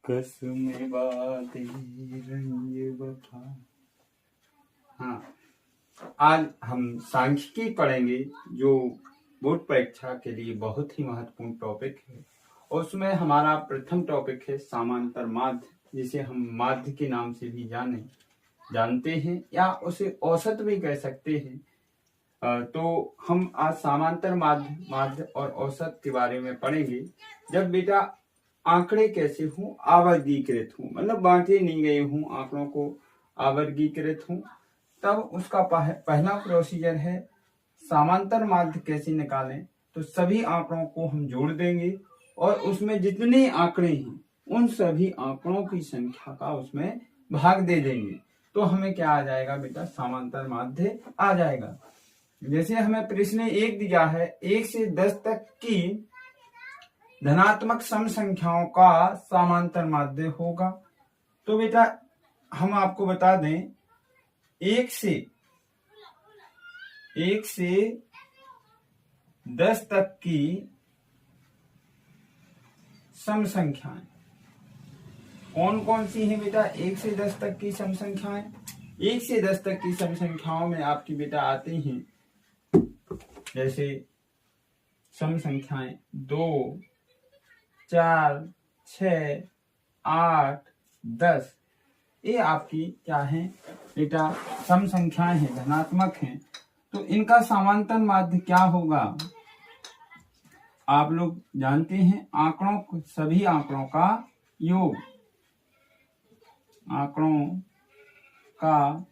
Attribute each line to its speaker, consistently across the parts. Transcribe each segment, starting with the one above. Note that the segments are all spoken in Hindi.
Speaker 1: कसमें वादे रंग वफा। हाँ, आज हम सांख्यिकी पढ़ेंगे जो बोर्ड परीक्षा के लिए बहुत ही महत्वपूर्ण टॉपिक है। और उसमें हमारा प्रथम टॉपिक है समांतर माध्य, जिसे हम माध्य के नाम से भी जानते हैं या उसे औसत भी कह सकते हैं। तो हम आज समांतर माध्य और औसत के बारे में पढ़ेंगे। जब बेटा आंकड़े कैसे हों, आवर्गीकृत हों, मतलब बांटे नहीं गए हों, आंकड़ों को आवर्गीकृत हों, तब उसका पहला प्रोसीजर है समांतर माध्य कैसे निकालें। तो सभी आंकड़ों को हम जोड़ देंगे और उसमें जितने आंकड़े हैं उन सभी आंकड़ों की संख्या का उसमें भाग दे देंगे, तो हमें क्या आ जाएगा बेटा, समांतर माध्य आ जाएगा। जैसे हमें प्रश्न 1 दिया है, 1 से 10 तक की धनात्मक सम संख्याओं का समांतर माध्य होगा। तो बेटा हम आपको बता दें, 1 से 10 तक की सम संख्याएं कौन कौन सी हैं बेटा? 1 से 10 तक की सम संख्याएं, 1 से 10 तक की सम संख्याओं में आपकी बेटा आती हैं जैसे सम संख्याएं 2, 4, 6, 8, 10। ये आपकी क्या है बेटा? सम संख्याएं हैं, धनात्मक हैं। तो इनका समांतर माध्य क्या होगा? आप लोग जानते हैं, सभी आंकड़ों का योग, आंकड़ों का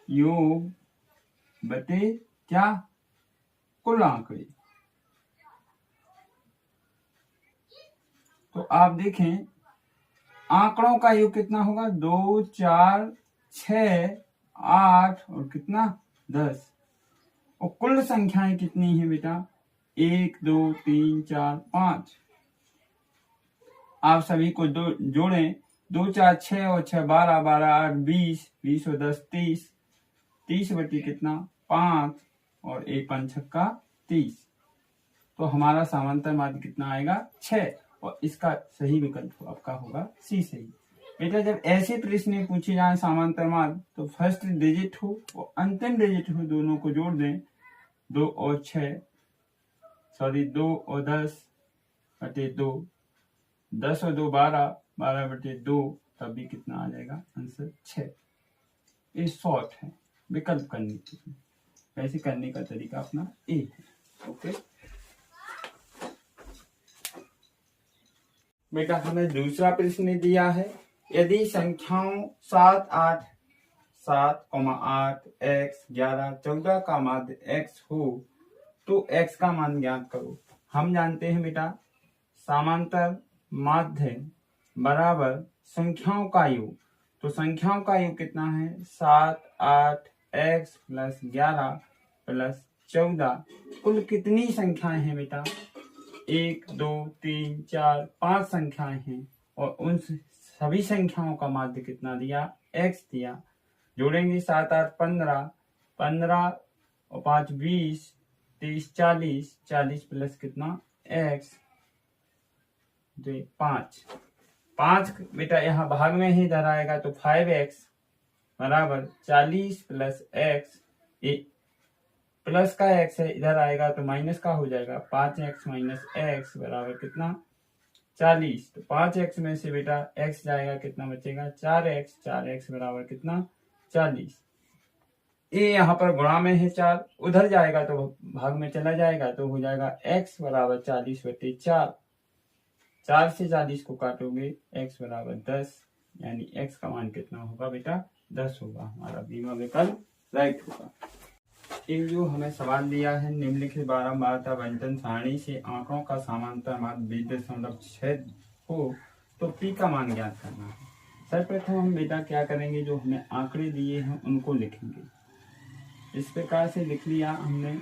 Speaker 1: योग बटे क्या? कुल आंकड़े। तो आप देखें, आंकड़ों का योग कितना होगा? 2, 4, 6, 8 और कितना? 10। और कुल संख्याएं कितनी है बेटा? 1, 2, 3, 4, 5। आप सभी को जोड़ें, 2, 4, 6 और 6 12, 12, 8 20, 20 और 10 30, 30 बटी कितना? 5 और 1 5 छक्का 30। तो हमारा समांतर माध्य कितना आएगा? 6। और इसका सही विकल्प आपका होगा सी सही। बेटा जब ऐसे प्रश्न पूछे जाए समांतर माध्य, तो फर्स्ट डिजिट हो और अंतिम डिजिट हो, दोनों को जोड़ दें। 2 और 10 बटे 2, 10 और 2 12, 12 बटे 2, तब भी कितना आ जाएगा आंसर? 6। ये शॉर्ट है विकल्प करने के लिए, वैसे करने का तरीका अपना ए है। ओके बेटा, हमें दूसरा प्रश्न दिया है, यदि संख्याओं 7, 8, 8, x, 11, 14 का माध्य x हो तो x का मान ज्ञात करो। हम जानते हैं बेटा, समांतर माध्य बराबर संख्याओं का योग। तो संख्याओं का योग कितना है? 7, 8, x प्लस 11 प्लस 14। कुल कितनी संख्याएं हैं बेटा? 1, 2, 3, 4, 5 संख्याएं हैं। और उन सभी संख्याओं का माध्य कितना दिया? x दिया। जोड़ेंगे 7, 8, 15, 15 और 5 20, 30, 40, 40 प्लस कितना? x, 5 बेटा यहाँ भाग में ही इधर आएगा, तो 5x बराबर 40 प्लस x, प्लस का x है, इधर आएगा तो माइनस का हो जाएगा। 5x माइनस x बराबर कितना? 40। तो 5x में से बेटा x जाएगा, कितना बचेगा? 4x, 4x बराबर कितना? 40। ये यहाँ पर गुणा में है 4, उधर जाएगा तो भाग में चला जाएगा, तो हो जाएगा x बराबर 40 बटे 4। 4 से 40 को काटोगे, x बराबर 10, यानी x का मान कितना होगा बेटा? 10 होगा। हमारा बीमा विकल्प राइट होगा। एक जो हमें सवाल दिया है, निम्नलिखित बारंबारता व्यंजन सारणी से आंकड़ों का समांतर माध्य 20.6 हो तो p का मान ज्ञात करना है। सर्वप्रथम हम बेटा क्या करेंगे, जो हमें आंकड़े दिए हैं उनको लिखेंगे। इस प्रकार से लिख लिया हमने,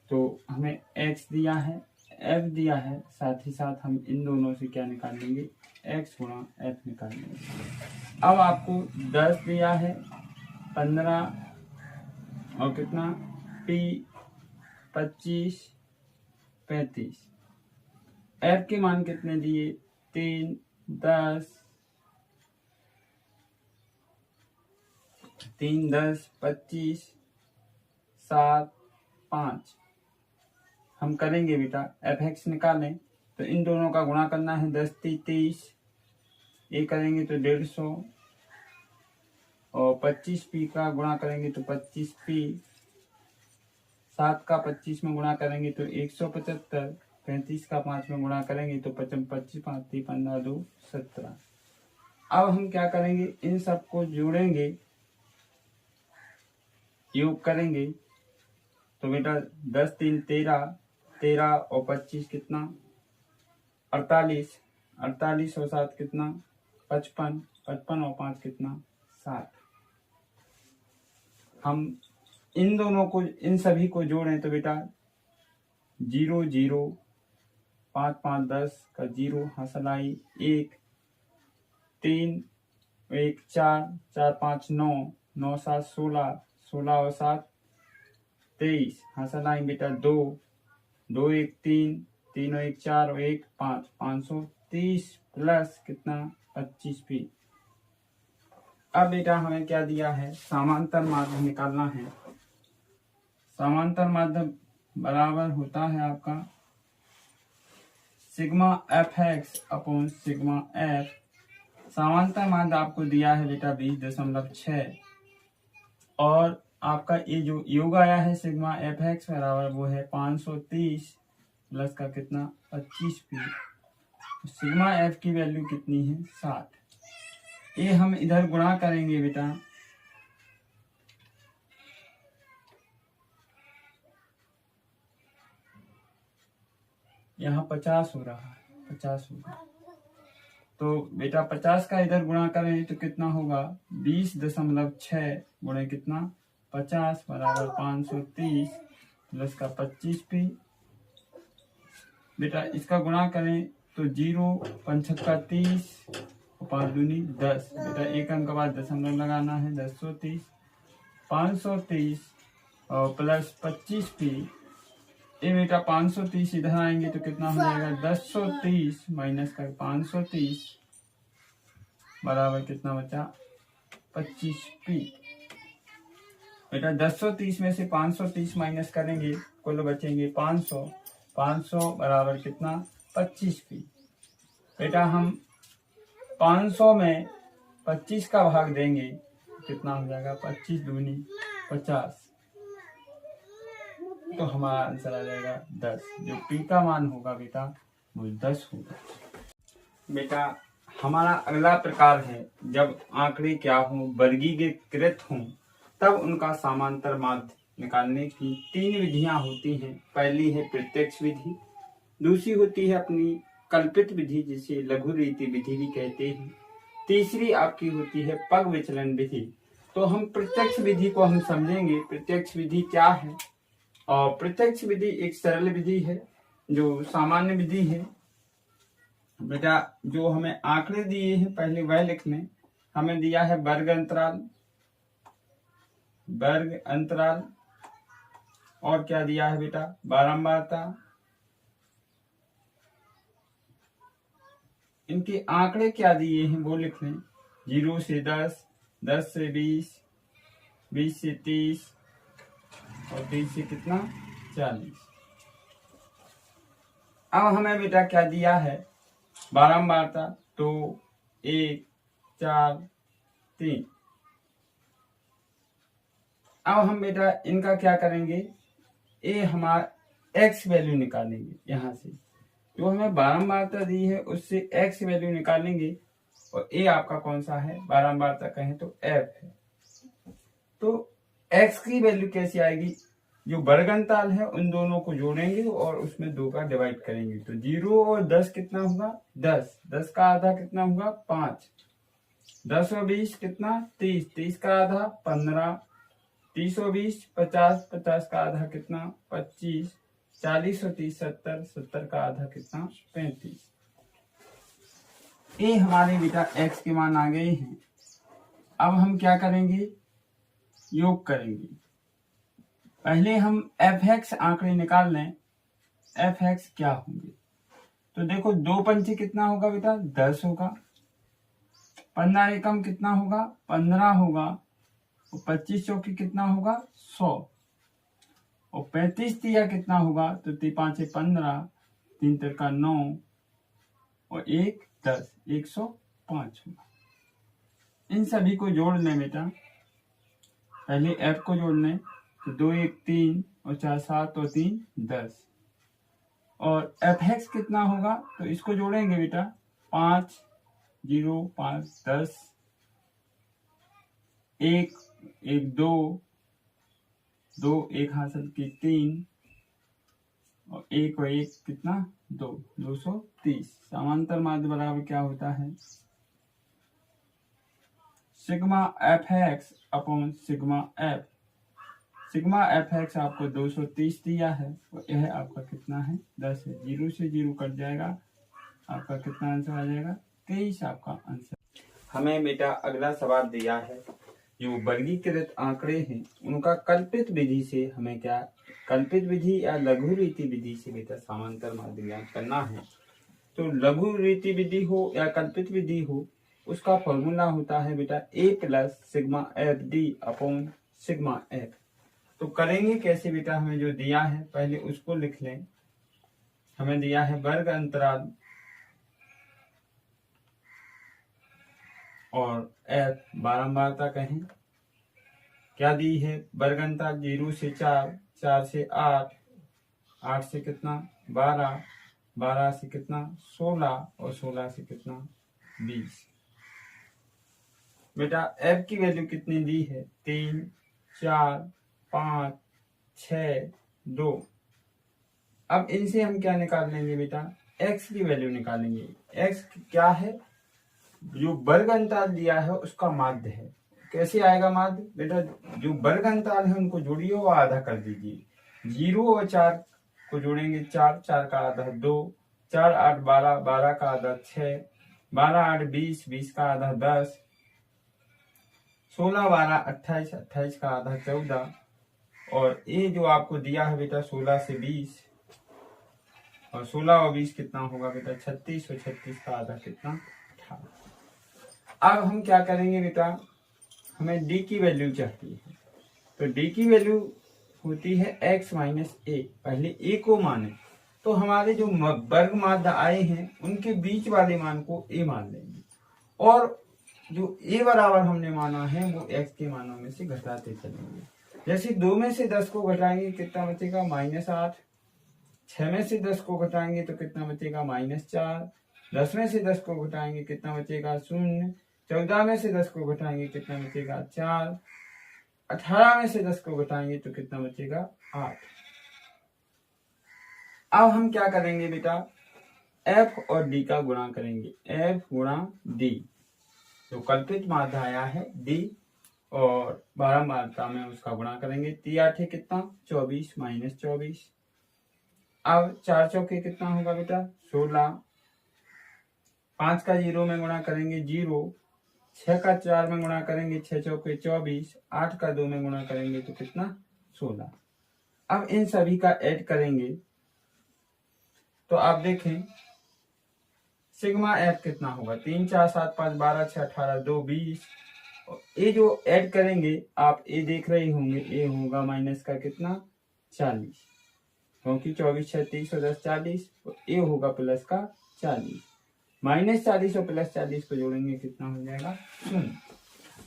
Speaker 1: तो हमें x दिया है, f दिया है, साथ ही साथ हम इन दोनों से क्या निकाल लेंगे? x गुणा f निकाल लेंगे। अब आपको 10 दिया है, 15 और कितना? p 25, 35। f के मान कितने दिए? 3 10 3 10 25 7 5 हम करेंगे बेटा एफ एक्स निकालें तो इन दोनों का गुणा करना है 10 30 ये करेंगे तो 150 और 25p का गुणा करेंगे तो 25p 7 का 25 में गुणा करेंगे तो 175 35 का 5 में गुणा करेंगे तो 25 5 15 2 17। अब हम क्या करेंगे इन सबको जोड़ेंगे योग करेंगे तो बेटा 10 3 13 13 और 25 कितना 48 48 और 7 कितना 55 55 और 5 कितना 60। हम इन दोनों को इन सभी को जोड़ें तो बेटा 0 0 5 5 10 का 0 हासिल आई 1 3 1 4 4 5 9 9 7 16 16 और 7 23 हासिल आई बेटा 2 2 1 3 3 और 1 4 और 1 5 530 प्लस कितना 25p। अब बेटा हमें क्या दिया है समांतर माध्य निकालना है। समांतर माध्य बराबर होता है आपका sigma F x upon sigma F. समांतर माध्य आपको दिया है बेटा 20.6 और आपका ये जो योग आया है सिग्मा एफ एक्स बराबर वो है 530 प्लस का कितना 25p। सिग्मा एफ की वैल्यू कितनी है 60। ये हम इधर गुणा करेंगे बेटा यहाँ 50 हो रहा है 50 होगा तो बेटा 50 का इधर गुणा करें तो कितना होगा 20.6 गुणे कितना 50 बराबर 530 प्लस का 25p। बेटा इसका गुणा करें तो 0 5 30 5 दूनी 10 बेटा एक अंक के बाद दशमलव लगाना है 1030 530 और प्लस 25p। ये बेटा 530 इधर आएंगे तो कितना हो जाएगा 1030 माइनस कर 530 बराबर कितना बचा 25p। बेटा 1030 में से 530 माइनस करेंगे कुल बचेंगे 500 500 बराबर कितना 25p। बेटा हम 500 में 25 का भाग देंगे कितना हो जाएगा 25 दूनी 50 तो हमारा आंसर आ जाएगा 10। जो p का मान होगा बेटा वो 10 होगा। बेटा हमारा अगला प्रकार है जब आंकड़े क्या हो वर्गीकृत हों तब उनका समांतर माध्य निकालने की 3 विधियां होती हैं। पहली है प्रत्यक्ष विधि, दूसरी होती है अपनी कल्पित विधि जिसे लघु रीति विधि भी कहते हैं, तीसरी आपकी होती है पग विचलन विधि। तो हम प्रत्यक्ष विधि को हम समझेंगे प्रत्यक्ष विधि क्या है। और प्रत्यक्ष विधि एक सरल विधि है जो सामान्य विधि है। बेटा जो हमें आंकड़े दिए हैं पहले वह लिख लें। हमें दिया है वर्ग अंतराल और क्या दिया है बेटा बारंबारता। इनके आंकड़े क्या दिए हैं वो लिख लें 0 से 10 10 से 20 20 से 30 और 30 से कितना 40। अब हमें बेटा क्या दिया है बारंबारता तो 1 4 3। अब हम बेटा इनका क्या करेंगे ये हमारा x वैल्यू निकालेंगे। यहाँ से जो हमें बारंबारता दी है उससे x वैल्यू निकालेंगे और a आपका कौन सा है बारंबारता कहें तो f है। तो x की वैल्यू कैसी आएगी जो वर्गंताल है उन दोनों को जोड़ेंगे और उसमें 2 का डिवाइड करेंगे तो 0 और 10 कितना होगा 10 10 का आधा कितना होगा 5 10 और 20 कितना 30 30 का आधा 15 30 और 20 50 50 का आधा कितना 25 40 और 30 70 70 का आधा कितना 35। ये हमारे बेटा x के मान आ गए हैं। अब हम क्या करेंगे योग करेंगे। पहले हम f(x) आंकड़े निकाल लें। f(x) क्या होंगे तो देखो 2 पंचे कितना होगा बेटा 10 होगा, 15 एकम कितना होगा 15 होगा, और 25 चौके कितना होगा 100, और 35 तिया कितना होगा तो 3 5 15, 3 तिरका 9 और 1 10, 105 होगा। इन सभी को जोड़ लें बेटा, पहले f को जोड़ लें तो 2 1 3 और 4 7 और 3 10, और fx कितना होगा तो इसको जोड़ेंगे बेटा 5 0 5 10, 1 1 2 2 1 हासिल की 3 और 1 और 1 कितना 2, 230। समांतर माध्य बराबर क्या होता है sigma F x upon sigma F. Sigma F x आपको 230 दिया है और यह आपका कितना है 10 है। 0 से 0 कट जाएगा, आपका कितना आंसर आ जाएगा 23 आपका आंसर। हमें बेटा अगला सवाल दिया है, जो वर्गीकृत आंकड़े हैं उनका कल्पित विधि से हमें क्या कल्पित विधि या लघु रीति विधि से बेटा समांतर माध्य ज्ञात करना है। तो लघु रीति विधि हो या कल्पित विधि हो, उसका फॉर्मूला होता है बेटा a plus sigma F D upon sigma F. तो करेंगे कैसे बेटा, हमें जो दिया है पहले उसको लिख लें। हमें दिया है वर्ग अंतराल और एफ बारंबारता कहें, क्या दी है वर्ग अंतराल 0 से 4, 4 से 8, 8 से कितना 12, 12 से कितना 16 और 16 से कितना 20। बेटा f की वैल्यू कितनी दी है 3 4 5 6 2। अब इनसे हम क्या निकाल लेंगे बेटा x की वैल्यू निकालेंगे। x क्या है, जो वर्ग अंतराल दिया है उसका माध्य है। कैसे आएगा माध्य बेटा, जो वर्ग अंतराल है उनको जोड़िए और आधा कर दीजिए। 0 और 4 को जोड़ेंगे 4, 4 का आधा 2, 4 8 12, 12 का आधा 6, 12 8 20, 20 का आधा 10, 16 12 28, 28 का आधा 14, और ये जो आपको दिया है बेटा 16 से 20, और 16 और 20 कितना होगा बेटा 36, और 36 का आधा कितना 18। अब हम क्या करेंगे बेटा, हमें d की वैल्यू चाहिए, तो d की वैल्यू होती है x माइनस ए। पहले a को माने तो हमारे जो वर्ग माध्य आए हैं उनके बीच वाले मान को a मान लेंगे, और जो a बराबर हमने माना है वो x के मानों में से घटाते चलेंगे। जैसे 2 में से 10 को घटाएंगे कितना बचेगा -8, 6 में से 10 को घटाएंगे तो कितना बचेगा -4, 10 में से 10 को घटाएंगे कितना बचेगा 0, 14 में से 10 को घटाएंगे कितना बचेगा 4, 18 में से 10 को घटाएंगे तो कितना बचेगा 8। अब हम क्या करेंगे बेटा, f और d का गुणा करेंगे, f गुणा d। तो कल्पित माध्य आया है d और बारंबारता में उसका गुणा करेंगे। 3 8 कितना 24 माइनस 24। अब 4 चौके कितना होगा बेटा 16, 5 का 0 में गुणा करेंगे 0, 6 का 4 में गुणा करेंगे 6 चौके 24, 8 का 2 में गुणा करेंगे तो कितना 16। अब इन सभी का ऐड करेंगे तो आप देखें सिग्मा एफ कितना होगा 3 4 7 5 12 6 18 2 20। ए जो ऐड करेंगे आप ए देख रहे होंगे, ए होगा माइनस का कितना 40, क्योंकि 24 36 और 10 40, तो ए होगा प्लस का 40। -40 और +40 को जोड़ेंगे कितना हो जाएगा 0।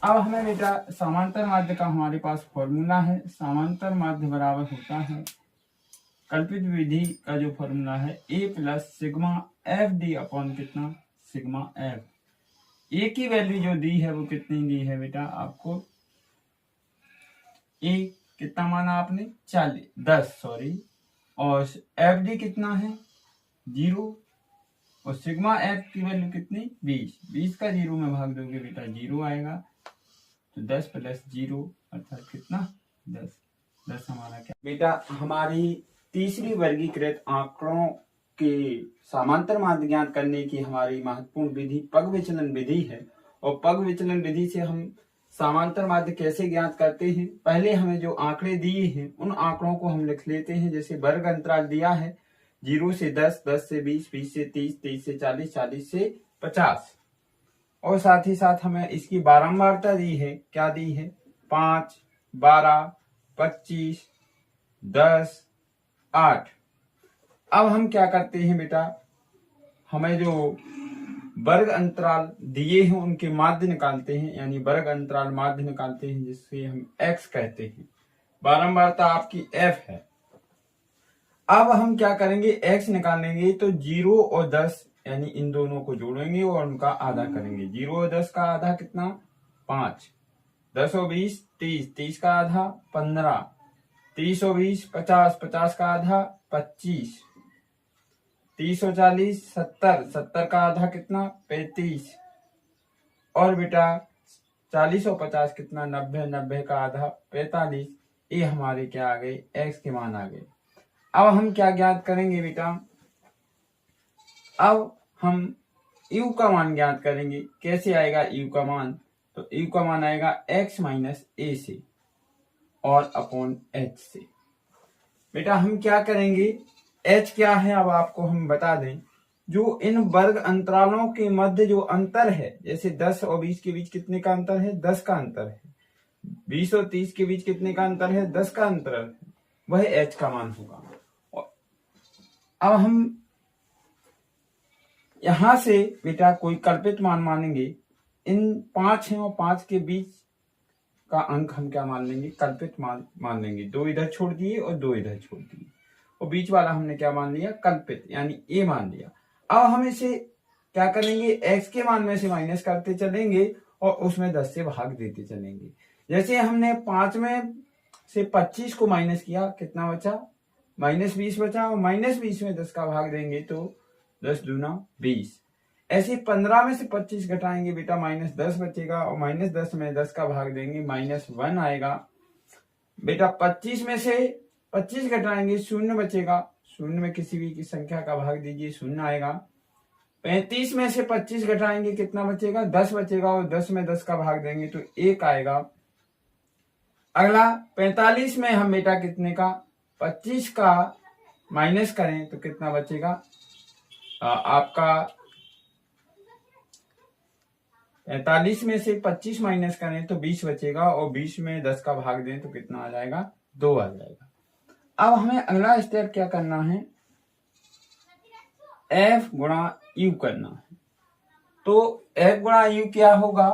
Speaker 1: अब हमें बेटा समांतर माध्य का हमारे पास फॉर्मूला है। समांतर माध्य बराबर होता है कल्पित विधि का जो फॉर्मूला है a plus sigma F D upon कितना सिग्मा एफ। ए की वैल्यू जो दी है वो कितनी दी है बेटा आपको, ए कितना माना आपने 10 सॉरी, और एफ डी कितना है 0, और सिग्मा एफ की वैल्यू कितनी 20 का 0 में भाग दोगे बेटा 0 आएगा, तो 10 प्लस 0 अर्थात कितना 10 हमारा क्या बेटा। हमारी तीसरी वर्गीकृत आंकड़ों के समांतर माध्य ज्ञात करने की हमारी महत्वपूर्ण विधि पग विचलन विधि है, और पग विचलन विधि से हम समांतर माध्य कैसे ज्ञात करते हैं। पहले हमें जो आंकड़े दिए हैं उन आंकड़ों को हम लिख लेते हैं। जैसे वर्ग अंतराल दिया है 0 से 10, 10 से 20, 20 से 30, 30 से 40, 40 से 50। और साथ ही साथ हमें इसकी बारंबारता दी है, क्या दी है, 5, 12, 25, 10, 8। अब हम क्या करते हैं बेटा, हमें जो वर्ग अंतराल दिए हैं उनके माध्य निकालते हैं, यानी वर्ग अंतराल माध्य निकालते हैं, जिससे हम x कहते हैं। बारंबारता आपकी f है। अब हम क्या करेंगे, x निकालेंगे तो 0 और 10 यानी इन दोनों को जोड़ेंगे और उनका आधा करेंगे। 0 और 10 का आधा कितना, 5। 10 और 20, 30, 30 का आधा 15। 30 और 20, 50, 50 का आधा 25। 30 और 40, 70, 70 का आधा कितना, 35। और बेटा 40 और 50 कितना, 90, 90 का आधा 45। ये हमारे क्या आ गए, x के मान आ गए। अब हम क्या ज्ञात करेंगे बेटा, अब हम u का मान ज्ञात करेंगे। कैसे आएगा u का मान, तो u का मान आएगा x माइनस a से और अपॉन h से। बेटा हम क्या करेंगे, h क्या है अब आपको हम बता दें। जो इन वर्ग अंतरालों के मध्य जो अंतर है, जैसे 10 और 20 के बीच कितने का अंतर है, 10 का अंतर है। 20 और 30 के बीच कितने का अंतर है, 10 का अंतर है, वह h का मान होगा। अब हम यहां से बेटा कोई कल्पित मान मानेंगे। इन 5 है और 5 के बीच का अंक हम क्या मान लेंगे, कल्पित मान लेंगे। 2 इधर छोड़ दिए और 2 इधर छोड़ दिए, और बीच वाला हमने क्या मान लिया, कल्पित, यानी a मान लिया। अब हम इसे क्या करेंगे, x के मान में से माइनस करते चलेंगे और उसमें 10 से भाग देते चलेंगे। जैसे हमने 5 में से 25 को माइनस किया, कितना बचा, -20 बचा, और -20 में 10 का भाग देंगे तो 10 दूना 20। ऐसे 15 में से 25 घटाएंगे बेटा, -10 बचेगा, और -10 में 10 का भाग देंगे, -1 आएगा। बेटा 25 में से 25 घटाएंगे, 0 बचेगा, 0 में किसी भी की संख्या का भाग दीजिए, 0 आएगा। 35 में से 25 घटाएंगे, कितना बचेगा, 10 बचेगा, और 10 में 10 का भाग देंगे तो 1 आएगा। अगला 45 में हम बेटा कितने का, 25 का माइनस करें तो कितना बचेगा, आपका 45 में से 25 माइनस करें तो 20 बचेगा, और 20 में 10 का भाग दें तो कितना आ जाएगा, 2 आ जाएगा। अब हमें अगला स्टेप क्या करना है, f गुणा u करना है। तो f गुणा u क्या होगा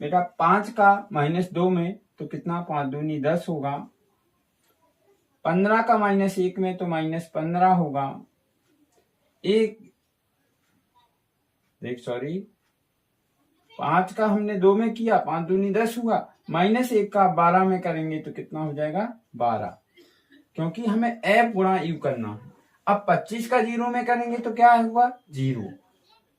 Speaker 1: बेटा, 5 का -2 में तो कितना, 5 दूनी 10 होगा। 15 का -1 में तो -15 होगा। 5 का हमने 2 में किया, 5 दूनी 10 हुआ। -1 का 12 में करेंगे तो कितना हो जाएगा, 12, क्योंकि हमें f गुणा u करना है। अब 25 का 0 में करेंगे तो क्या होगा, 0।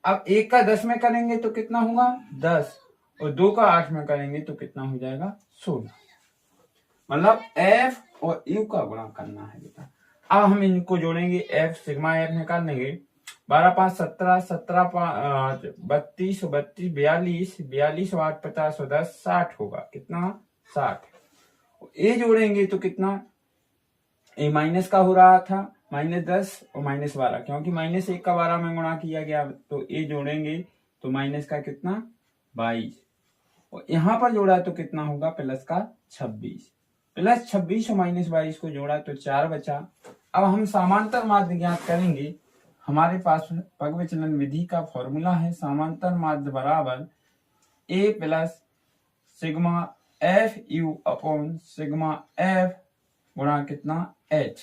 Speaker 1: अब 1 का 10 में करेंगे तो कितना होगा, 10, और 2 का 8 में करेंगे तो कितना हो जाएगा, 16। मतलब f और u का गुणा करना है बेटा। अब हम इनको जोड़ेंगे, f सिग्मा f निकालेंगे। 12 5 17, 17 5 32, 32 42, 42 8 50 और 10 60 होगा, कितना, 60। ए जोड़ेंगे तो कितना, ए माइनस का हो रहा था, -10 और -12, क्योंकि -1 का 12 में गुणा किया गया, तो ए जोड़ेंगे तो माइनस का कितना, 22, और यहाँ पर जोड़ा तो कितना होगा, प्लस का 26। प्लस 26 और -22 को जोड़ा तो 4 बचा। अब हम समांतर माध्य ज्ञात करेंगे। हमारे पास पग विचलन विधि का फॉर्मूला है, समांतर माध्य बराबर a plus sigma F you upon sigma F गुणा कितना, h।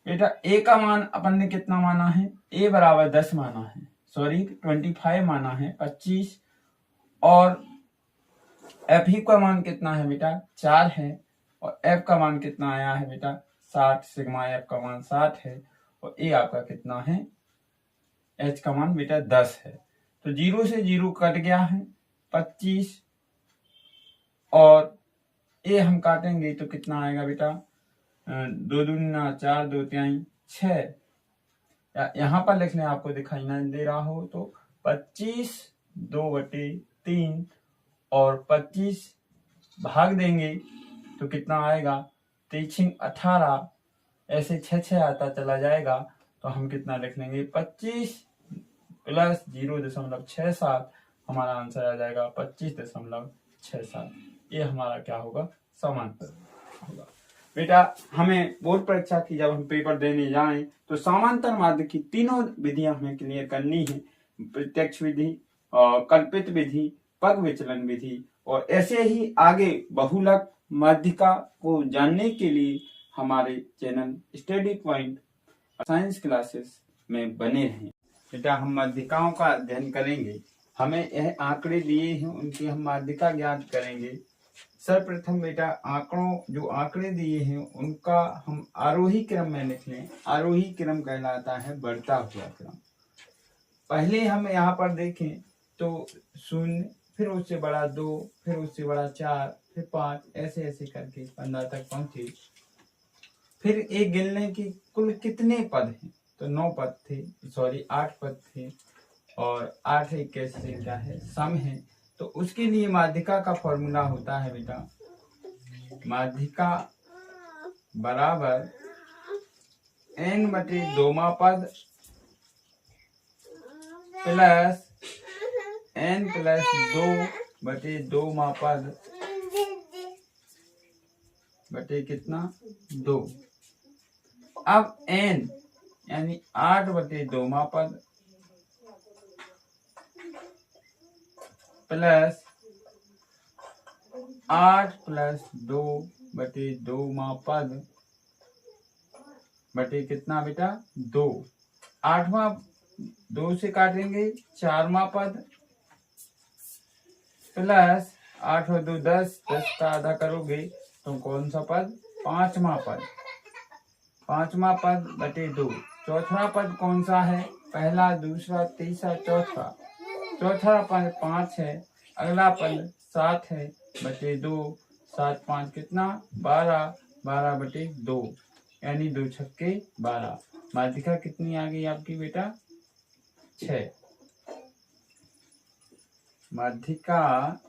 Speaker 1: बेटा a का मान अपन ने कितना माना है, a बराबर 10 माना है, 25 माना है, 25, और एफ यू का मान कितना है बेटा, 4 है, और f का मान कितना आया है बेटा, 60। सिग्मा f का मान 60 है, और a आपका कितना है, h का मान बेटा 10 है। तो 0 से 0 कट गया है, 25, और a हम काटेंगे तो कितना आएगा बेटा, 2 दूना 4, 2 तिहाई 6। यहाँ पर लिखने आपको दिखाई ना दे रहा हो तो 25 2/3 और 25 भाग देंगे तो कितना आएगा, 3 18, ऐसे 6 आता चला जाएगा तो हम कितना लिख लेंगे 25 प्लस 0.67, हमारा आंसर आ जाएगा 25.67। ये हमारा क्या होगा, समांतर होगा। बेटा हमें बोर्ड परीक्षा की जब हम पेपर देने जाएं तो समांतर माध्य की तीनों विधियां हमें क्लियर करनी है, प्रत्यक्ष विधि, कल्पित विधि, पग विचलन विधि। और ऐसे ही आगे बहुलक माध्यिका को जानने के लिए हमारे channel study point science classes में बने रहें। बेटा हम माध्यिकाओं का अध्ययन करेंगे, हमें यह आंकड़े दिए हैं उनकी हम माध्यिका ज्ञात करेंगे। सर्वप्रथम बेटा जो आंकड़े दिए हैं उनका हम आरोही क्रम में लिख लें। आरोही क्रम कहलाता है बढ़ता हुआ क्रम। पहले हम यहाँ पर देखें तो 0, फिर उससे बड़ा 2, फिर उससे बड़ा 4, फिर 5, ऐसे ऐसे करके 15 तक पहुंचे। फिर एक गिन लें कि कुल कितने पद हैं, तो 9 पद थे, 8 पद थे, और 8 एक कैसी संख्या है, सम है। तो उसके लिए माध्यिका का फॉर्मूला होता है बेटा, माध्यिका बराबर n/2 पद प्लस n+2/2 पद बटे कितना 2। अब n यानी 8/2 पद प्लस 8 + 2/2 पद बटे कितना बेटा 2। 8वां 2 से काटेंगे 4वां पद प्लस 8 और 2 10, 10 का आधा करोगे तो कौन सा पद 5वां पद, 5वां पद बटे 2। चौथा पद कौन सा है, पहला, दूसरा, तीसरा, चौथा। चौथा पद 5 है, अगला पद 7 है बटे 2, 7 5 कितना 12, 12/2 यानी 2 छक्के 12। माध्यिका कितनी आ गई आपकी बेटा 6। माध्यिका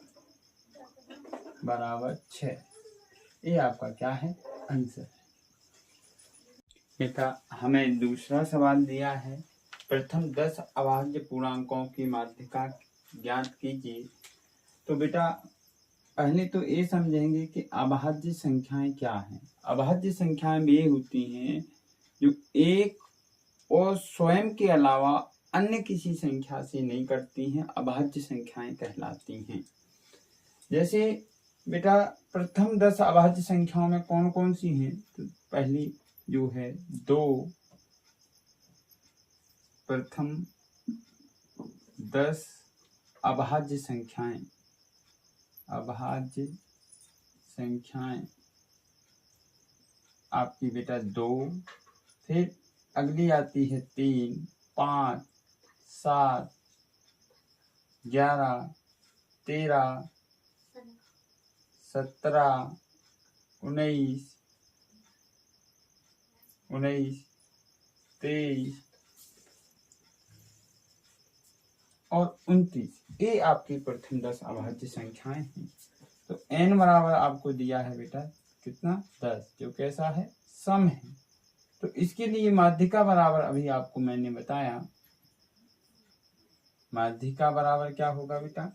Speaker 1: बराबर 6। ये आपका क्या है आंसर। बेटा हमें दूसरा सवाल दिया है, प्रथम 10 अभाज्य पूर्णांकों की माध्यिका ज्ञात कीजिए। तो बेटा पहले तो ये समझेंगे कि अभाज्य संख्याएं क्या हैं। अभाज्य संख्याएं वे होती हैं जो एक और स्वयं के अलावा अन्य किसी संख्या से नहीं कटती हैं, अभाज्य संख्याएं कहलाती हैं। जैसे बेटा प्रथम 10 अभाज्य संख्याओं में कौन कौन सी हैं, तो पहली जो है 2, प्रथम 10 अभाज्य संख्याएं, अभाज्य संख्याएं आपकी बेटा 2, फिर अगली आती है 3, 5, 7, 11, 13, 17, 19, 23 और 29। ये आपकी प्रथम 10 अभाज्य संख्याएं हैं। तो n बराबर आपको दिया है बेटा कितना 10, जो कैसा है सम है। तो इसके लिए माध्यिका बराबर अभी आपको मैंने बताया, माध्यिका बराबर क्या होगा बेटा,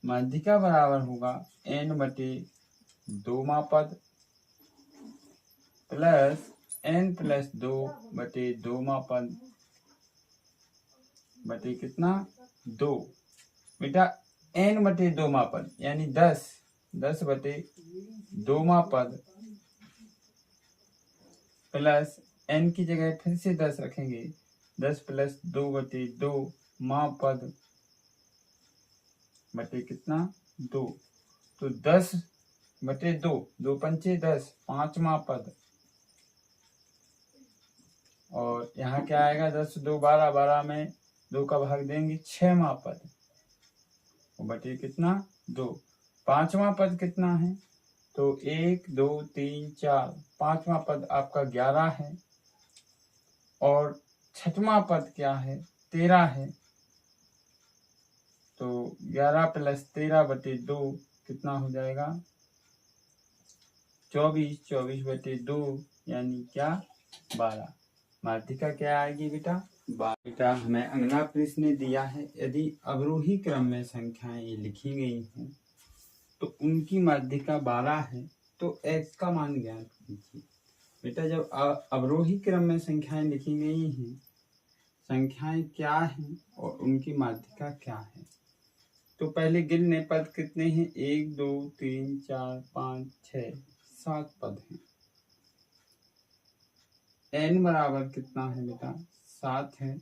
Speaker 1: माध्यिका बराबर होगा n/2 पद प्लस n+2/2 पद बटे कितना 2। बेटा n/2 पद यानी 10/2 पद प्लस n की जगह फिर से 10 रखेंगे, 10 + 2/2 पद बटे कितना 2। तो 10/2, 2 पंचे 10, 5वां पद, और यहाँ क्या आएगा 10 2 12, 12 में 2 का भाग देंगे 6वां पद बटे कितना 2। 5वां पद कितना है, तो 1 2 3 4, 5वां पद आपका 11 है, और 6वां पद क्या है 13 है। तो 11 + 13/2 कितना हो जाएगा 24, 24/2 यानी क्या 12। माध्यिका क्या आएगी बेटा? बेटा हमें अगला प्रश्न दिया है, यदि अवरोही क्रम में संख्याएं ये लिखी गई हैं तो उनकी माध्यिका 12 है तो x का मान ज्ञात कीजिए। बेटा जब अवरोही क्रम में संख्याएं लिखी गई हैं, संख्याएं क्या हैं और उनकी माध्यिका क्या है, तो पहले गिनने पद कितने हैं? 1 2 3 4 5 6 7 पद हैं। n बराबर कितना है बेटा? 7 है।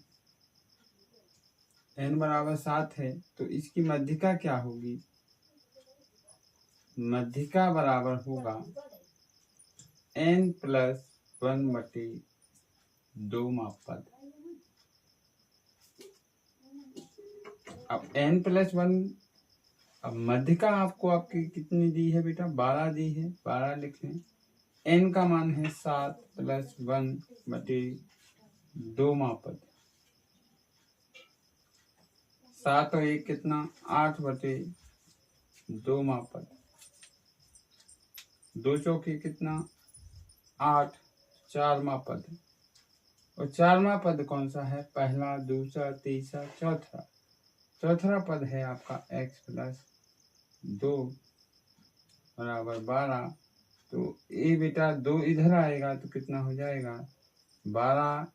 Speaker 1: n बराबर 7 है तो इसकी माध्यिका क्या होगी? माध्यिका बराबर होगा n प्लस 1/2 पद। अब n प्लस 1, अब माध्यिका आपको आपकी कितनी दी है बेटा? 12 दी है, 12 लिख लें। n का मान है 7 प्लस 1/2 पद। 7 और 1 कितना? 8/2 पद। 2 चौके कितना? 8, 4वां पद। और 4वां पद कौन सा है? पहला, दूसरा, तीसरा, चौथा। चौथा पद है आपका x प्लस 2 बराबर 12। तो ये बेटा 2 इधर आएगा तो कितना हो जाएगा? 12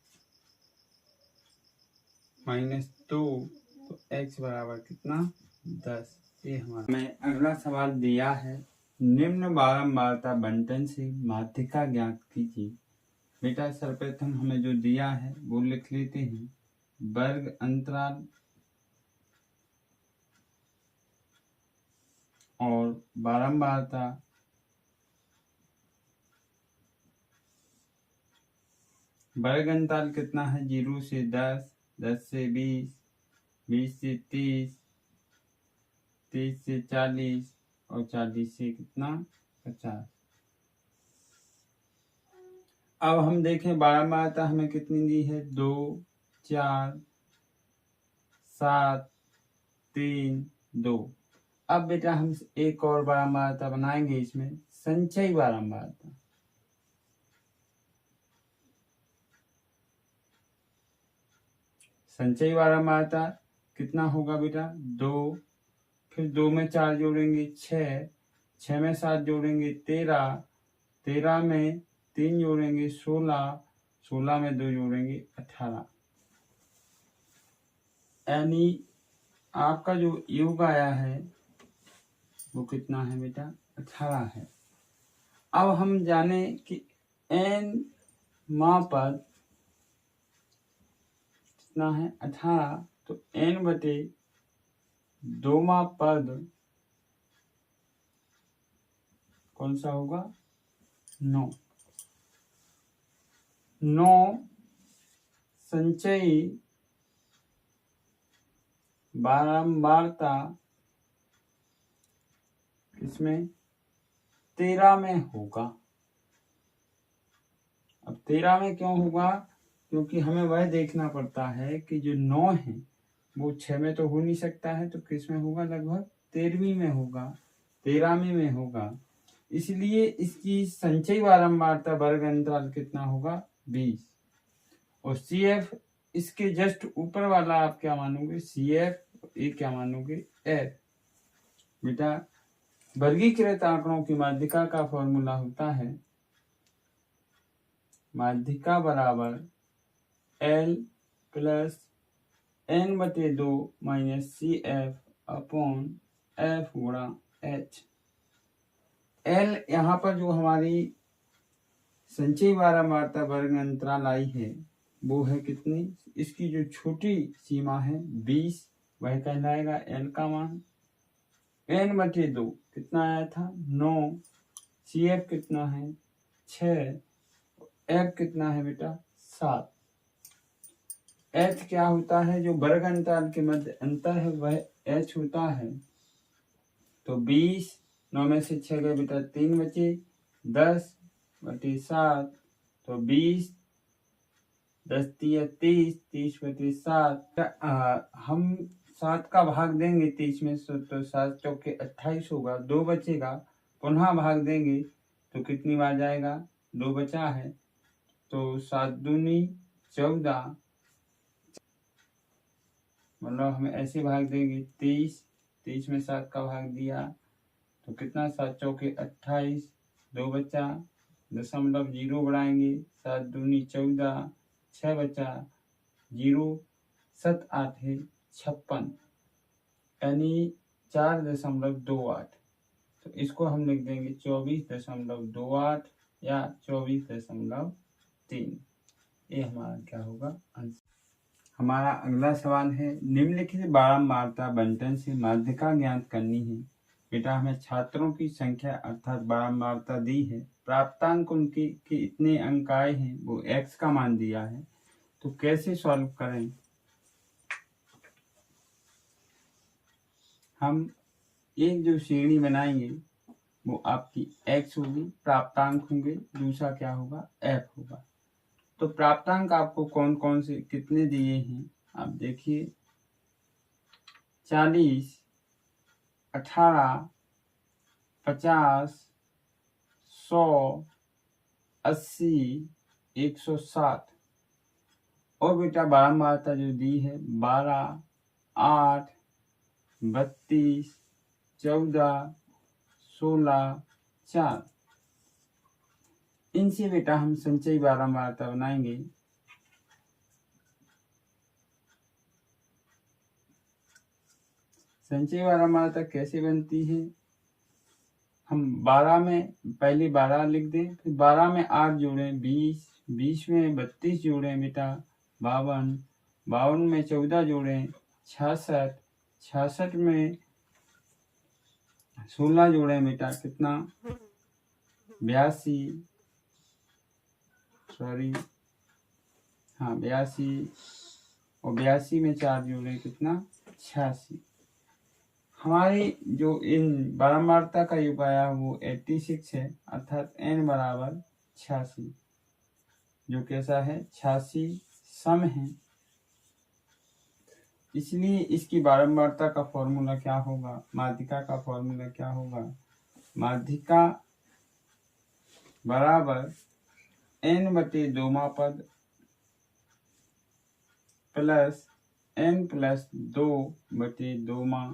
Speaker 1: माइनस 2, तो x बराबर कितना? 10। ये हमारा हमें अगला सवाल दिया है, निम्न बारंबारता बंटन से माध्यिका ज्ञात कीजिए। बेटा सर्वप्रथम हमें जो दिया है वो लिख लेते हैं, वर्ग अंतराल और बारंबारता वर्ग अंतराल कितना है? 0 से 10, 10 से 20, 20 से 30, 30 से 40 और 40 से कितना? 50। अब हम देखें बारंबारता हमें कितनी दी है? 2, 4, 7, 3, 2। अब बेटा हम एक और बारंबारता बनाएंगे, इसमें संचयी बारंबारता। संचयी बारंबारता कितना होगा बेटा? 2, फिर 2 में 4 जोड़ेंगे 6, 6 में 7 जोड़ेंगे 13, 13 में 3 जोड़ेंगे 16, 16 में 2 जोड़ेंगे 18। यानी आपका जो योग आया है वो कितना है बेटा? 18 है। अब हम जाने कि n मां पद कितना है? 18। तो n/2 पद कौन सा होगा? 9। 9 संचयी बारंबारता इसमें 13 में होगा। अब 13 में क्यों होगा? क्योंकि हमें वह देखना पड़ता है कि जो 9 है वो 6 में तो हो नहीं सकता है, तो किस में होगा? लगभग 13वीं में होगा, 13वीं में होगा। इसलिए इसकी संचयी बारंबारता वर्ग अंतराल कितना होगा? 20। और CF इसके जस्ट ऊपर वाला आप क्या मानोगे? CF। ये क्या मानोगे? F। बेटा वर्गीकृत आंकड़ों की माध्यिका का फॉर्मूला होता है, माध्यिका बराबर L plus n/2 minus CF upon F गुणा H। L यहाँ पर जो हमारी संचयी बारंबारता वर्ग अंतराल आई है वो है कितनी? इसकी जो छोटी सीमा है 20, वह कहलाएगा L का मान। n/2 कितना आया था? 9। CF कितना है? 6। F कितना है बेटा? 7। H क्या होता है? जो वर्ग अंतराल के मध्य अंतर है वह H होता है। तो 20, 9 में से 6 गए बेटा 3 बचे, 10/7, तो 20, 10 × 30, 30/7। हम 7 का भाग देंगे 30 में से तो 7 चौके 28 होगा, 2 बचेगा। पुनः भाग देंगे तो कितनी बार जाएगा? 2 बचा है। तो 7 दूनी 14, मतलब हमें ऐसे भाग देंगे 23 में 7 का भाग दिया तो कितना, 7 चौके 28, 2 बचा, 0.0 बढ़ाएंगे, 7 दूनी 14, 6 बचा, 0, 7 8 है 56, यानी 4.28। तो इसको हम लिख देंगे 24.28 या 24.3। ये हमारा क्या होगा आंसर। हमारा अगला सवाल है, निम्नलिखित बारंबारता बंटन से माध्यिका ज्ञात करनी है। बेटा हमें छात्रों की संख्या अर्थात बारंबारता दी है, प्राप्तांक उनकी कि इतने अंक आए हैं, वो x का मान दिया है, तो कैसे सॉल्व करें। हम एक जो श्रेणी बनाएंगे वो आपकी x होगी, प्राप्तांक होंगे, दूसरा क्या होगा f होगा। तो प्राप्तांक आपको कौन कौन से कितने दिए हैं आप देखिए, 40, 18, 50, 100, 80, 107। और बेटा बारंबारता जो दी है 12, 8, 32, 14, 16, 4। इनसे बेटा हम संचयी बारंबारता बनाएंगे। संचयी बारंबारता कैसे बनती है, हम 12 में पहले 12 लिख दें, फिर 12 में 8 जोड़ें 20, 20 में 32 जोड़ें बेटा 52, 52 में 14 जोड़ें 66, 66 में 16 जोड़ें बेटा कितना 82, 82, और 82 में 4 जोड़ें कितना 86। हमारी जो इन बारंबारता का योग आया वो 86 है, अर्थात n बराबर 86, जो कैसा है 86 सम है। इसलिए इसकी बारंबारता का फॉर्मूला क्या होगा, माध्यिका का फॉर्मूला क्या होगा, माध्यिका बराबर n बटे 2मा पद प्लस n प्लस 2 बटे 2मा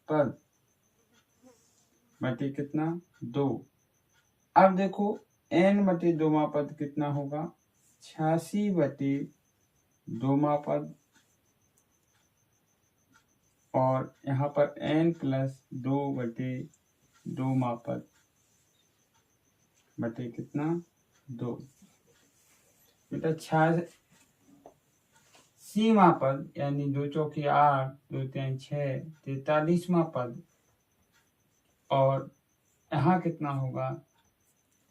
Speaker 1: पद बटे कितना 2। अब देखो n बटे 2मा पद कितना होगा 86 बटे 2मा पद, और यहाँ पर n प्लस 2 बटे 2मा पद बटे कितना 2। बेटा 86वां पद यानी 2 चौके 8, 2 3 6, 43वां पद, और यहाँ कितना होगा,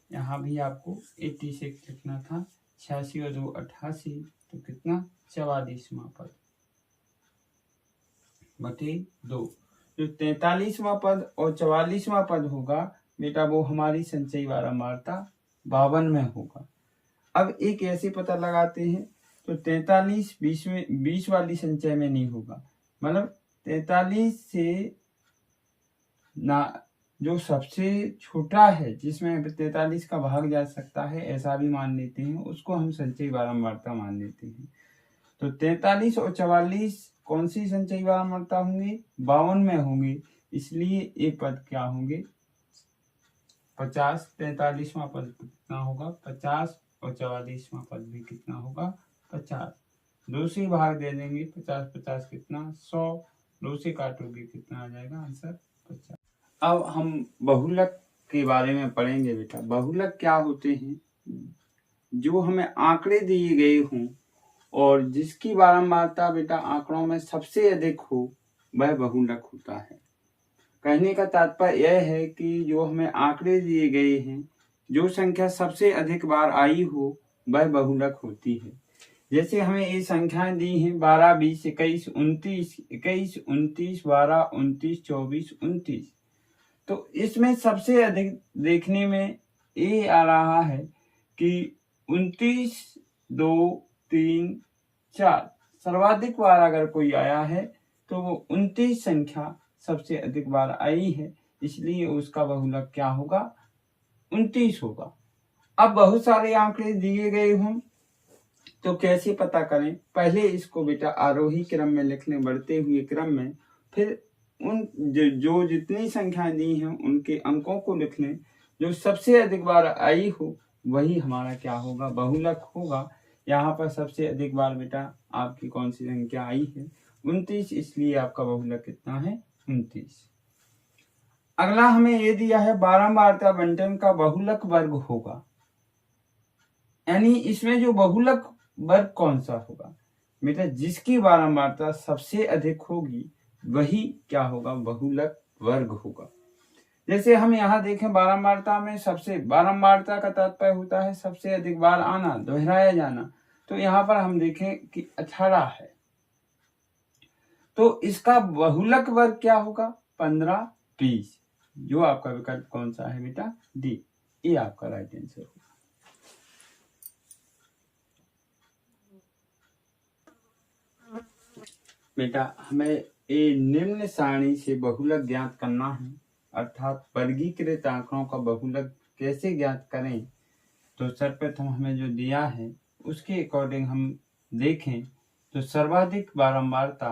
Speaker 1: यहाँ भी आपको 86 लिखना था, 86 और 2 88, तो कितना 44वां पद बटे 2। जो 43वां पद और 44वां पद होगा बेटा वो हमारी संचयी बारंबारता 52 में होगा। अब एक ऐसे पता लगाते हैं, तो 43 20 वाली संचय में नहीं होगा, मतलब 43 से ना जो सबसे छोटा है जिसमें 43 का भाग जा सकता है ऐसा भी मान लेते हैं, उसको हम संचयी बारंबारता मान लेते हैं। तो 43 और 44 कौन सी संचयी बारंबारता होंगे 52 में होंगे, इसलिए एक पद क्या होंगे 50। 43वां पद कितना होगा 50, और 44वां पद भी कितना होगा 50। 2 से भाग दे देंगे 50 50 कितना 100, 2 से काटोगे कितना आ जाएगा आंसर 50। अब हम बहुलक के बारे में पढ़ेंगे बेटा। बहुलक क्या होते हैं, जो हमें आंकड़े दिए गए हों और जिसकी बारंबारता बेटा आंकड़ों में सबसे अधिक हो वह बहुलक होता है। कहने का तात्पर्य यह है कि जो हमें आंकड़े दिए गए हैं, जो संख्या सबसे अधिक बार आई हो वह बहुलक होती है। जैसे हमें ये संख्याएं दी हैं 12, 20, 21, 29, 21, 29, 12, 29, 24, 29, तो इसमें सबसे अधिक देखने में ये आ रहा है कि 29, 2, 3, 4 सर्वाधिक बार अगर कोई आया है तो वो 29 संख्या सबसे अधिक बार आई है, इसलिए उसका बहुलक क्या होगा 29 होगा। अब बहुत सारे आंकड़े दिए गए हों तो कैसे पता करें? पहले इसको बेटा आरोही क्रम में लिख लें, बढ़ते हुए क्रम में, फिर उन जो जितनी संख्याएं दी हैं उनके अंकों को लिख लें। जो सबसे अधिक बार आई हो वही हमारा क्या होगा? बहुलक होगा। यहाँ पर सबसे अधिक बार बेटा आपकी कौन सी संख्या आई है? 29, इसलिए आपका बहुलक कितना है? 29। अगला हमें ये दिया है बारंबारता बंटन का बहुलक वर्ग होगा, यानी इसमें जो बहुलक वर्ग कौन सा होगा? बेटा जिसकी बारंबारता सबसे अधिक होगी वही क्या होगा? बहुलक वर्ग होगा। जैसे हम यहाँ देखें बारंबारता में सबसे, बारंबारता का तात्पर्य होता है सबसे अधिक बार आना, दोहराया जाना। तो यहाँ पर हम देखें कि 18 है, तो इसका बहुलक वर्ग क्या होगा? 15, 20। जो आपका विकल्प कौन सा है बेटा? डी, ये आपका राइट आंसर होगा। बेटा हमें ये निम्न सारणी से बहुलक ज्ञात करना है, अर्थात वर्गीकृत आंकड़ों का बहुलक कैसे ज्ञात करें? तो सर्वप्रथम हमें जो दिया है उसके अकॉर्डिंग हम देखें तो सर्वाधिक बारंबारता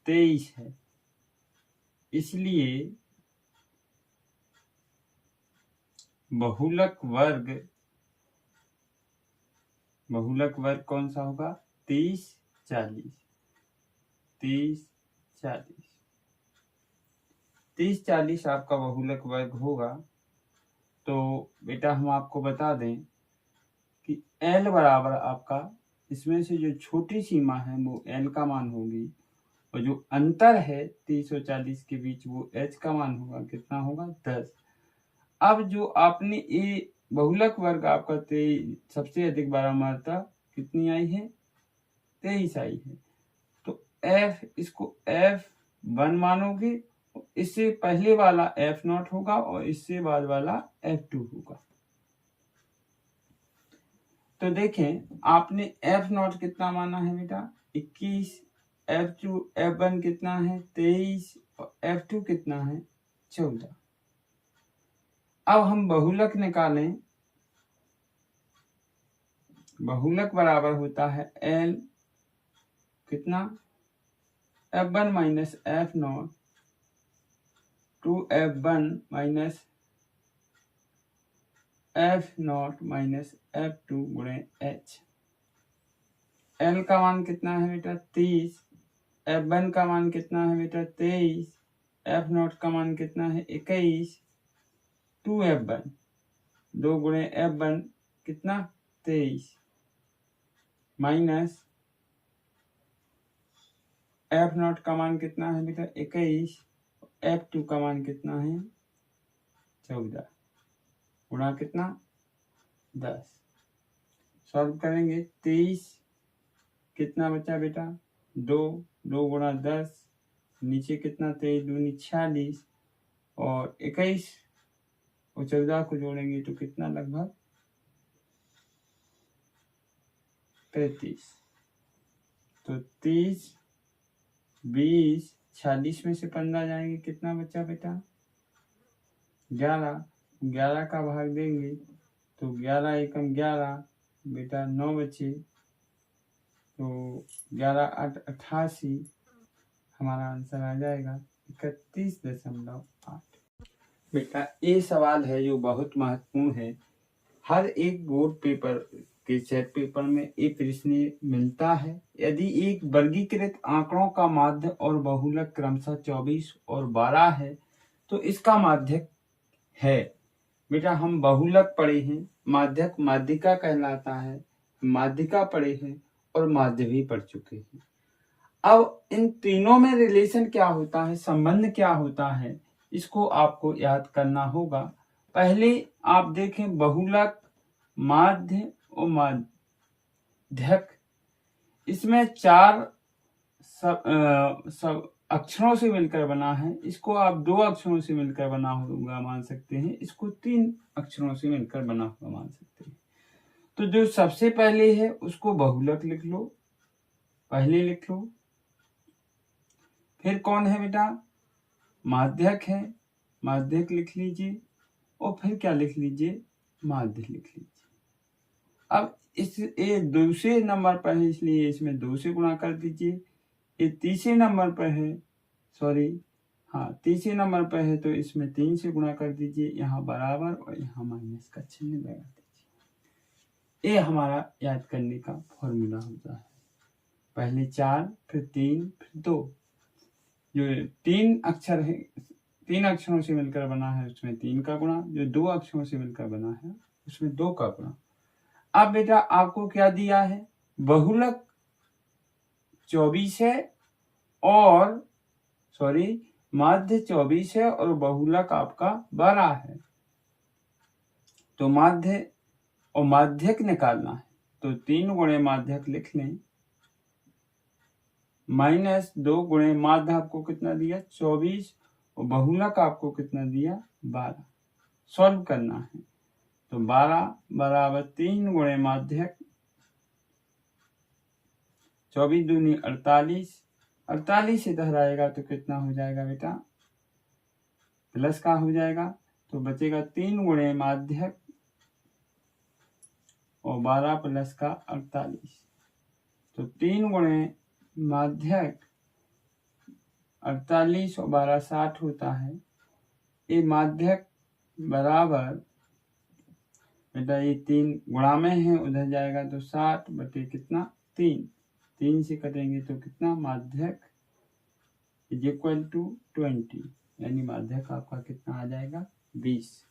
Speaker 1: 23 है, इसलिए बहुलक वर्ग कौन सा होगा? 30, 40। 30, 40 आपका बहुलक वर्ग होगा। तो बेटा हम आपको बता दें कि L बराबर आपका, इसमें से जो छोटी सीमा है वो L का मान होगी, और जो अंतर है 30 और 40 के बीच वो H का मान होगा। कितना होगा? 10। अब जो आपने ये बहुलक वर्ग आपका 23, सबसे अधिक बारंबारता कितनी आई है? 23 आई है। तो F, इसको F1 मानोगे, इससे पहले वाला F0 होगा और इससे बाद वाला F2 होगा। तो देखें आपने F0 कितना माना है बेटा? 21, F1 कितना है? 23, और F2 कितना है? 14। अब हम बहुलक निकालें। बहुलक बराबर होता है L कितना? F1 minus F0 2F1 minus F0 minus F2 गुणे H। L का मान कितना है बेटा? 30। F1 का मान कितना है बेटा? 23। F0 का मान कितना है? 21। 2F1, 2 गुणे F1 कितना? 23 माइनस F0 का मान कितना है बेटा? 21। F2 का मान कितना है? 14 गुणा कितना? 10। सॉल्व करेंगे। 23 कितना बचा बेटा? 2 गुणा 10, नीचे कितना? 23 दूनी 46, और 21 और 14 को जोड़ेंगे तो कितना? लगभग 35। तो 30, 20, 46 में से 15 जाएंगे, कितना बचा बेटा? 11। 11 का भाग देंगे तो 11 एकम 11 बेटा 9 बचे, तो 11 8 88, हमारा आंसर आ जाएगा 31.8। बेटा ये सवाल है जो बहुत महत्वपूर्ण है। हर एक बोर्ड पेपर के सेट पेपर में एक प्रश्न मिलता है। यदि एक वर्गीकृत आंकड़ों का माध्य और बहुलक क्रमशः 24 और 12 है तो इसका माध्यक है। बेटा हम बहुलक पढ़े हैं, माध्यक माध्यिका कहलाता है, माध्यिका पढ़े हैं और माध्य भी पढ़ चुके हैं। अब इन तीनों में रिलेशन क्या होता है, संबंध क्या होता है, इसको आपको याद करना होगा। पहले आप देखें बहुलक, माध्य और माध्यक, इसमें 4 सब अक्षरों से मिलकर बना है। इसको आप 2 अक्षरों से मिलकर बना हुआ मान सकते हैं, इसको 3 अक्षरों से मिलकर बना हुआ मान सकते हैं। तो जो सबसे पहले है उसको बहुलक लिख लो, पहले लिख लो। फिर कौन है बेटा, माध्यक है, माध्यक लिख लीजिए, और फिर क्या लिख लीजिए, माध्य लिख लीजिए। अब इस ये दूसरे नंबर पर है इसलिए इसमें 2 से गुणा कर दीजिए। ये तीसरे नंबर पर है, सॉरी हाँ तीसरे नंबर पर है तो इसमें 3 से गुणा कर दीजिए, यहाँ बराबर और यहाँ माइनस का चिन्ह लगा दीजिए। ये हमारा याद करने का फॉर्मूला होता है। पहले 4 फिर 3 फिर 2, जो 3 अक्षर है 3 अक्षरों से मिलकर बना है उसमें 3 का गुणा, जो 2 अक्षरों से मिलकर बना है उसमें 2 का गुणा। अब बेटा आपको क्या दिया है, बहुलक 24 है और सॉरी माध्य 24 है और बहुलक आपका 12 है। तो माध्य और माध्यक निकालना है तो 3 गुणे माध्यक लिख लें, माइनस 2 गुणे माध्य आपको कितना दिया 24 और बहुलक आपको कितना दिया 12। सॉल्व करना है तो 12 बराबर 3 गुणे माध्यक, 24 दूनी 48, 48 इधर आएगा तो कितना हो जाएगा बेटा, प्लस का हो जाएगा तो बचेगा 3 गुणे माध्यक और 12 प्लस का 48, तो 3 गुणे माध्यक 48 और 12 60 होता है। ये माध्यक बराबर बेटा ये 3 गुणा में है उधर जाएगा तो 60 बटे कितना 3 से कटेंगे तो कितना, माध्यक इज इक्वल टू 20, यानी माध्यक आपका कितना आ जाएगा 20।